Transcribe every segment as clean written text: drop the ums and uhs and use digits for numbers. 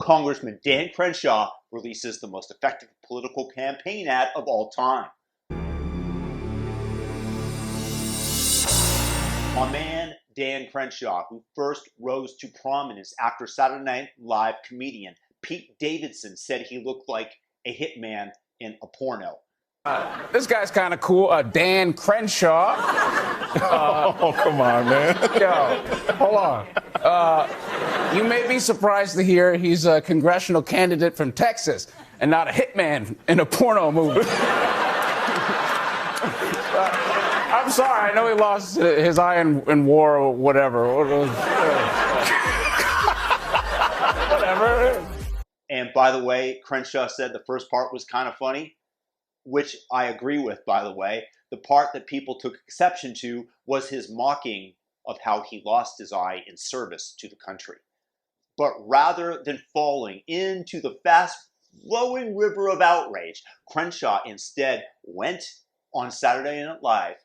Congressman Dan Crenshaw releases the most effective political campaign ad of all time. My man Dan Crenshaw, who first rose to prominence after Saturday Night Live comedian Pete Davidson said he looked like a hitman in a porno. This guy's kind of cool, Dan Crenshaw. Oh, come on, man. Yo, hold on. You may be surprised to hear he's a congressional candidate from Texas and not a hitman in a porno movie. I'm sorry, I know he lost his eye in war or whatever. Whatever. And by the way, Crenshaw said the first part was kind of funny, which I agree with, by the way. The part that people took exception to was his mocking of how he lost his eye in service to the country. But rather than falling into the fast-flowing river of outrage, Crenshaw instead went on Saturday Night Live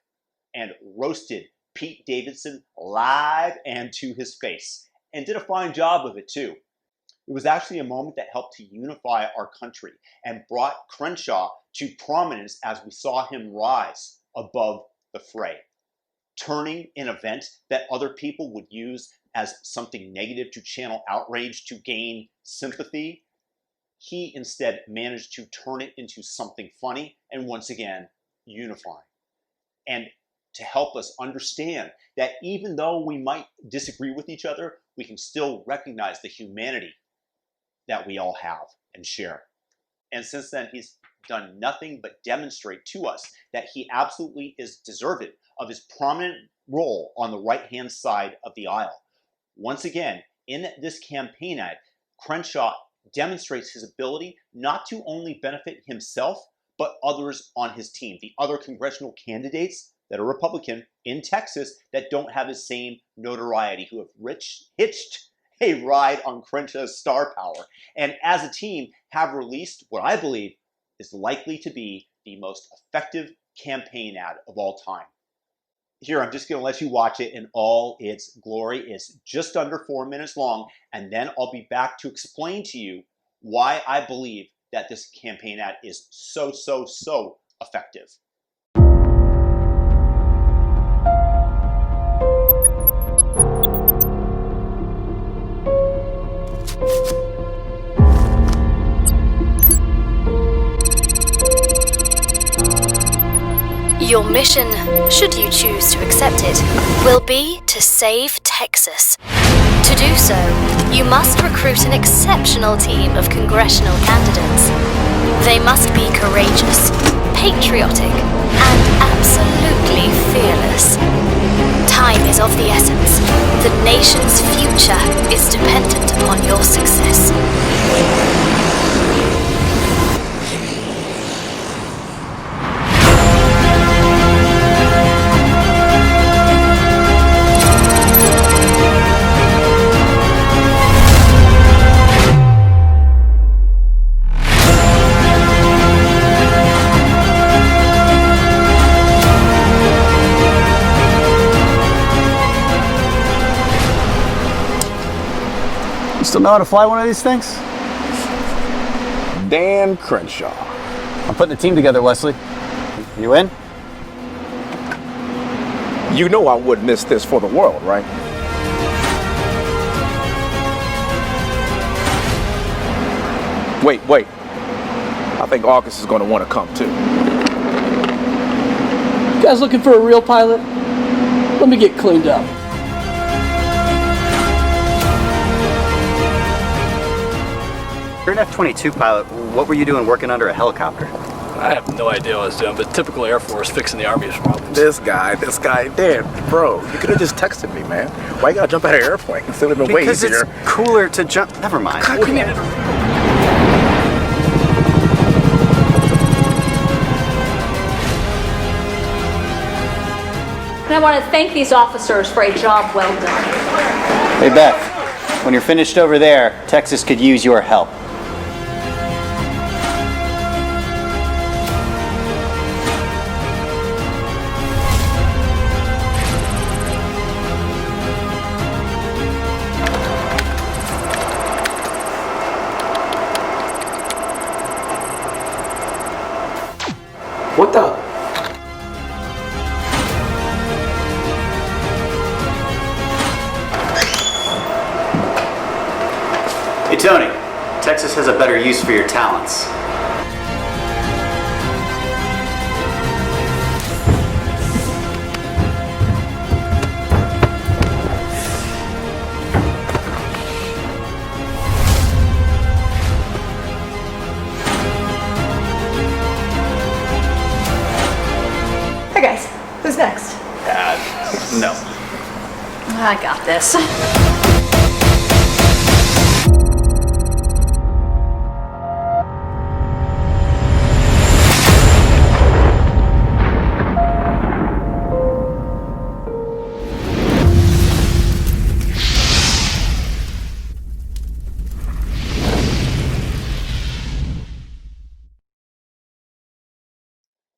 and roasted Pete Davidson live and to his face, and did a fine job of it too. It was actually a moment that helped to unify our country and brought Crenshaw to prominence as we saw him rise above the fray, turning an event that other people would use as something negative to channel outrage to gain sympathy. He instead managed to turn it into something funny and once again unifying. And to help us understand that even though we might disagree with each other, we can still recognize the humanity that we all have and share. And since then, he's done nothing but demonstrate to us that he absolutely is deserving of his prominent role on the right-hand side of the aisle. Once again, in this campaign ad, Crenshaw demonstrates his ability not to only benefit himself, but others on his team, the other congressional candidates that are Republican in Texas that don't have his same notoriety, who have hitched a ride on Crenshaw's star power, and as a team have released what I believe is likely to be the most effective campaign ad of all time. Here, I'm just going to let you watch it in all its glory. It's just under 4 minutes long, and then I'll be back to explain to you why I believe that this campaign ad is so effective. Your mission, should you choose to accept it, will be to save Texas. To do so, you must recruit an exceptional team of congressional candidates. They must be courageous, patriotic, and absolutely fearless. Time is of the essence. The nation's future is dependent upon your success. Still know how to fly one of these things? Dan Crenshaw. I'm putting a team together, Wesley. You in? You know I wouldn't miss this for the world, right? Wait. I think August is going to want to come too. You guys looking for a real pilot? Let me get cleaned up. You're an F-22 pilot. What were you doing working under a helicopter? I have no idea what I was doing, but typical Air Force fixing the Army's problems. This guy, Dan, bro, you could have just texted me, man. Why you gotta jump out of an airplane? It would have been way easier. Because it's cooler to jump. Never mind. Come here. And I want to thank these officers for a job well done. Hey, Beth, when you're finished over there, Texas could use your help. What the? Hey Tony, Texas has a better use for your talents. Hey guys, who's next? No. I got this.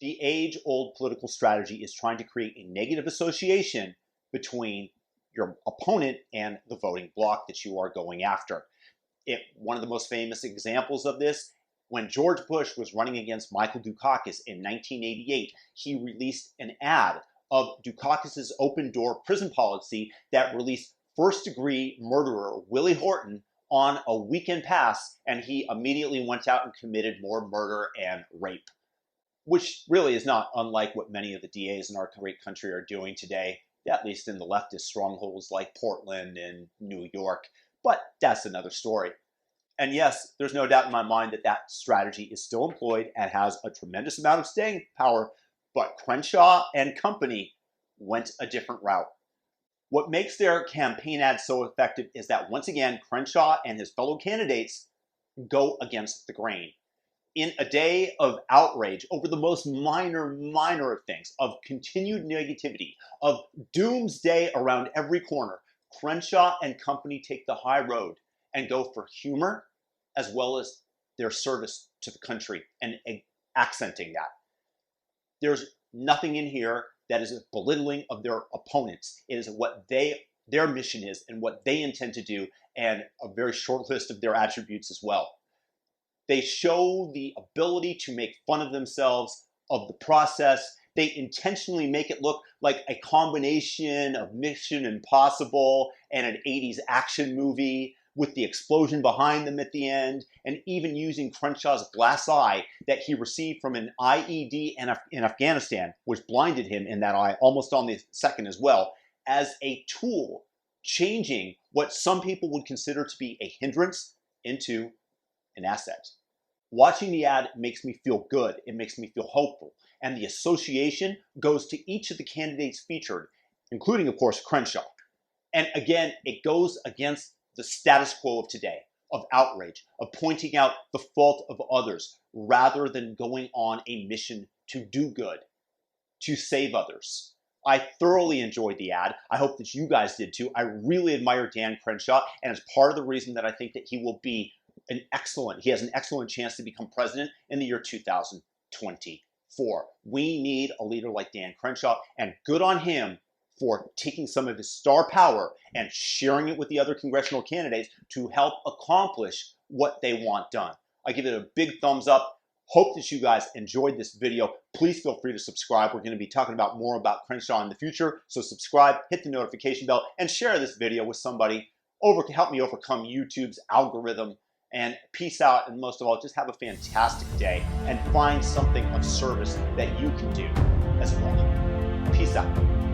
The age-old political strategy is trying to create a negative association between your opponent and the voting bloc that you are going after. One of the most famous examples of this, when George Bush was running against Michael Dukakis in 1988, he released an ad of Dukakis's open-door prison policy that released first-degree murderer Willie Horton on a weekend pass, and he immediately went out and committed more murder and rape, which really is not unlike what many of the DAs in our great country are doing today, at least in the leftist strongholds like Portland and New York. But that's another story. And yes, there's no doubt in my mind that that strategy is still employed and has a tremendous amount of staying power, but Crenshaw and company went a different route. What makes their campaign ad so effective is that once again, Crenshaw and his fellow candidates go against the grain. In a day of outrage over the most minor of things, of continued negativity, of doomsday around every corner, Crenshaw and company take the high road and go for humor as well as their service to the country and accenting that. There's nothing in here that is a belittling of their opponents. It is what their mission is and what they intend to do, and a very short list of their attributes as well. They show the ability to make fun of themselves, of the process. They intentionally make it look like a combination of Mission Impossible and an 80s action movie with the explosion behind them at the end, and even using Crenshaw's glass eye that he received from an IED in Afghanistan, which blinded him in that eye almost on the second as well, as a tool, changing what some people would consider to be a hindrance into an asset. Watching the ad makes me feel good. It makes me feel hopeful. And the association goes to each of the candidates featured, including, of course, Crenshaw. And again, it goes against the status quo of today, of outrage, of pointing out the fault of others, rather than going on a mission to do good, to save others. I thoroughly enjoyed the ad. I hope that you guys did too. I really admire Dan Crenshaw, and it's part of the reason that I think that he will be he has an excellent chance to become president in the year 2024. We need a leader like Dan Crenshaw, and good on him for taking some of his star power and sharing it with the other congressional candidates to help accomplish what they want done. I give it a big thumbs up. Hope that you guys enjoyed this video. Please feel free to subscribe. We're going to be talking about more about Crenshaw in the future. So subscribe, hit the notification bell, and share this video with somebody to help me overcome YouTube's algorithm. And peace out, and most of all, just have a fantastic day and find something of service that you can do as well. Peace out.